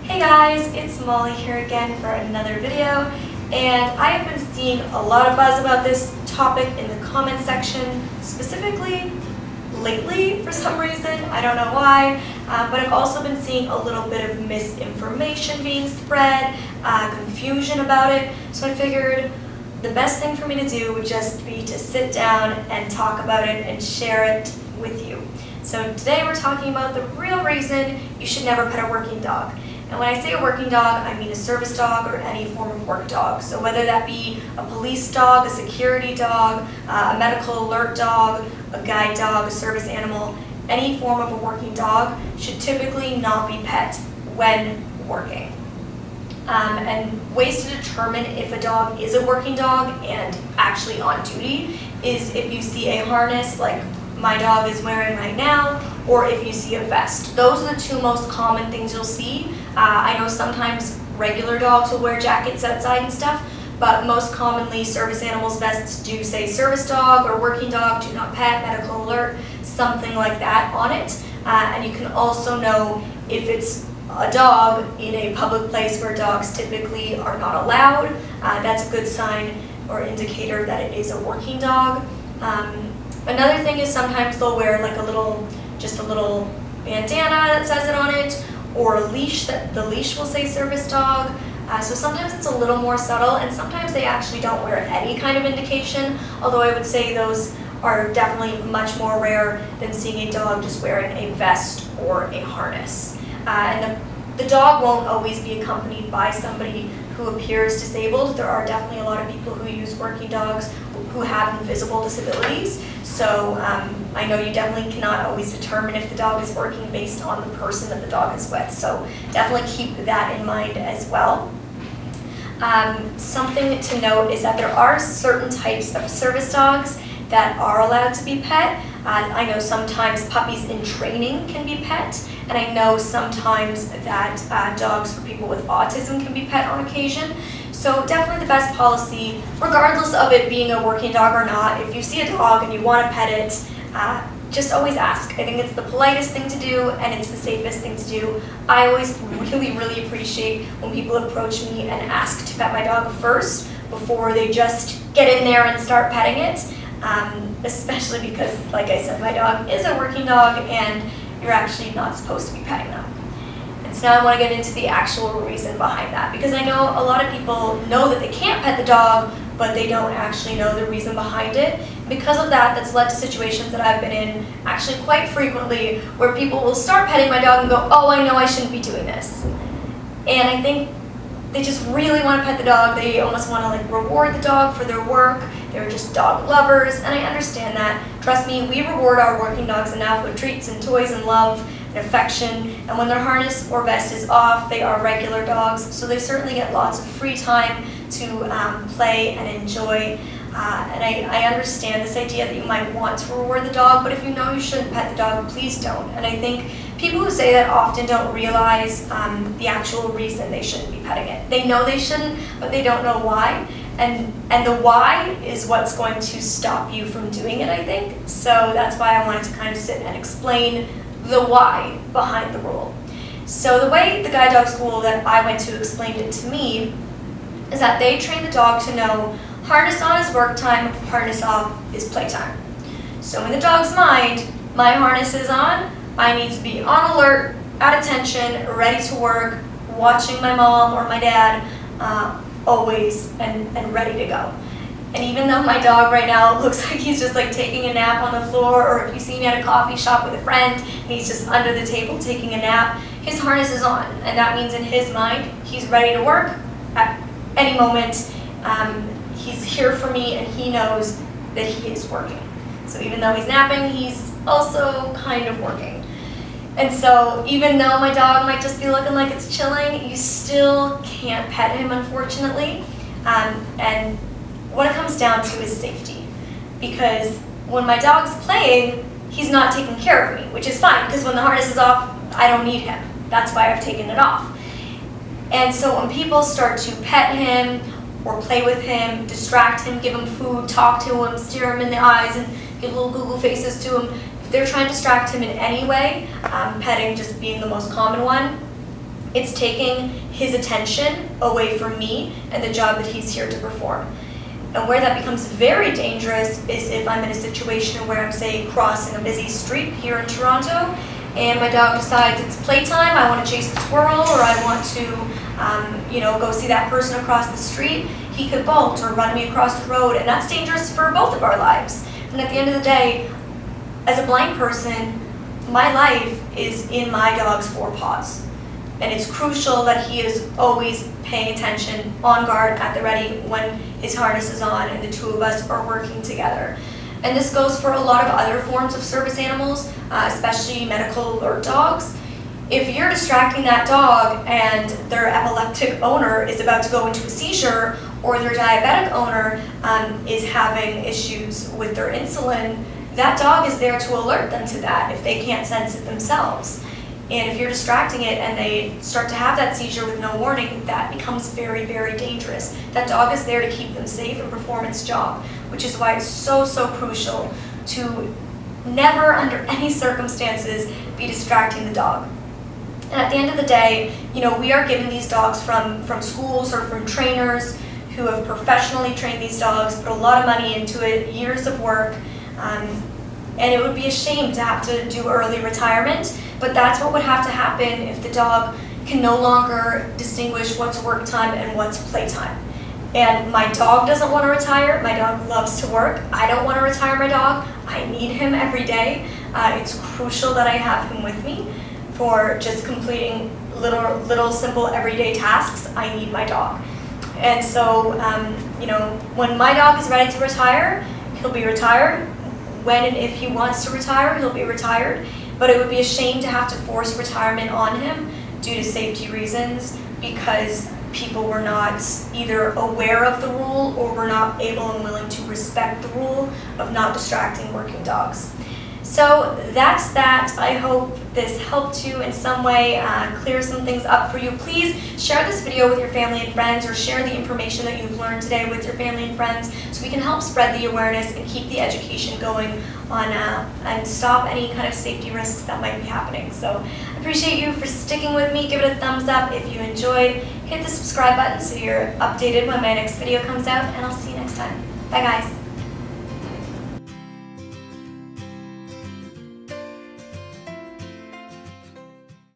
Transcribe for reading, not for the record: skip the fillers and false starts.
Hey guys, it's Molly here again for another video, and I have been seeing a lot of buzz about this topic in the comment section, specifically lately for some reason. I don't know why, but I've also been seeing a little bit of misinformation being spread, confusion about it, so I figured the best thing for me to do would just be to sit down and talk about it and share it with you. So today we're talking about the real reason you should never pet a working dog. And when I say a working dog, I mean a service dog or any form of work dog. So whether that be a police dog, a security dog, a medical alert dog, a guide dog, a service animal, any form of a working dog should typically not be pet when working. And ways to determine if a dog is a working dog and actually on duty is if you see a harness like my dog is wearing right now, or if you see a vest. Those are the two most common things you'll see. I know sometimes regular dogs will wear jackets outside and stuff, but most commonly service animals' vests do say service dog or working dog, do not pet, medical alert, something like that on it. And you can also know if it's a dog in a public place where dogs typically are not allowed. That's a good sign or indicator that it is a working dog. Another thing is sometimes they'll wear like just a little bandana that says it on it, or a leash that the leash will say service dog. So sometimes it's a little more subtle, and sometimes they actually don't wear any kind of indication, although I would say those are definitely much more rare than seeing a dog just wearing a vest or a harness. And the dog won't always be accompanied by somebody who appears disabled. There are definitely a lot of people who use working dogs who have invisible disabilities. So I know you definitely cannot always determine if the dog is working based on the person that the dog is with. So definitely keep that in mind as well. Something to note is that there are certain types of service dogs that are allowed to be pet. I know sometimes puppies in training can be pet, and I know sometimes that dogs for people with autism can be pet on occasion. So definitely the best policy, regardless of it being a working dog or not, if you see a dog and you want to pet it, just always ask. I think it's the politest thing to do, and it's the safest thing to do. I always really appreciate when people approach me and ask to pet my dog first before they just get in there and start petting it. Especially because, like I said, my dog is a working dog and you're actually not supposed to be petting them. And so now I want to get into the actual reason behind that, because I know a lot of people know that they can't pet the dog, but they don't actually know the reason behind it. Because of that, that's led to situations that I've been in actually quite frequently where people will start petting my dog and go, oh, I know I shouldn't be doing this. And I think they just really want to pet the dog. They almost want to reward the dog for their work. They're just dog lovers, and I understand that. Trust me, we reward our working dogs enough with treats and toys and love and affection, and when their harness or vest is off, they are regular dogs, so they certainly get lots of free time to play and enjoy. And I understand this idea that you might want to reward the dog, but if you know you shouldn't pet the dog, please don't. And I think people who say that often don't realize the actual reason they shouldn't be petting it. They know they shouldn't, but they don't know why. And the why is what's going to stop you from doing it, I think. So that's why I wanted to kind of sit and explain the why behind the rule. So the way the guide dog school that I went to explained it to me is that they train the dog to know harness on is work time, harness off is playtime. So in the dog's mind, my harness is on, I need to be on alert, at attention, ready to work, watching my mom or my dad, always and ready to go. And even though my dog right now looks like he's just taking a nap on the floor, or if you see me at a coffee shop with a friend and he's just under the table taking a nap, his harness is on, and that means in his mind he's ready to work at any moment. He's here for me, and he knows that he is working. So even though he's napping, he's also kind of working. And so even though my dog might just be looking like it's chilling, you still can't pet him, unfortunately. And what it comes down to is safety. Because when my dog's playing, he's not taking care of me, which is fine, because when the harness is off, I don't need him. That's why I've taken it off. And so when people start to pet him or play with him, distract him, give him food, talk to him, stare him in the eyes, and give little Google faces to him, if they're trying to distract him in any way, petting just being the most common one, It's taking his attention away from me and the job that he's here to perform. And where that becomes very dangerous is if I'm in a situation where I'm, say, crossing a busy street here in Toronto, and my dog decides it's playtime, I want to chase the squirrel, or I want to, go see that person across the street. He could bolt or run me across the road, and that's dangerous for both of our lives. And at the end of the day, as a blind person, my life is in my dog's four paws. And it's crucial that he is always paying attention, on guard, at the ready when his harness is on and the two of us are working together. And this goes for a lot of other forms of service animals, especially medical alert dogs. If you're distracting that dog and their epileptic owner is about to go into a seizure, or their diabetic owner is having issues with their insulin, that dog is there to alert them to that if they can't sense it themselves. And if you're distracting it and they start to have that seizure with no warning, that becomes very, very dangerous. That dog is there to keep them safe and perform its job, which is why it's so, so crucial to never, under any circumstances, be distracting the dog. And at the end of the day, we are giving these dogs from schools or from trainers who have professionally trained these dogs, put a lot of money into it, years of work, and it would be a shame to have to do early retirement, but that's what would have to happen if the dog can no longer distinguish what's work time and what's playtime. And my dog doesn't want to retire. My dog loves to work. I don't want to retire my dog. I need him every day. It's crucial that I have him with me for just completing little simple everyday tasks. I need my dog. And so, when my dog is ready to retire, he'll be retired. When and if he wants to retire, he'll be retired. But it would be a shame to have to force retirement on him due to safety reasons, because people were not either aware of the rule or were not able and willing to respect the rule of not distracting working dogs. So that's that. I hope this helped you in some way, clear some things up for you. Please share this video with your family and friends, or share the information that you've learned today with your family and friends, so we can help spread the awareness and keep the education going on and stop any kind of safety risks that might be happening. So I appreciate you for sticking with me. Give it a thumbs up if you enjoyed. Hit the subscribe button so you're updated when my next video comes out, and I'll see you next time. Bye guys.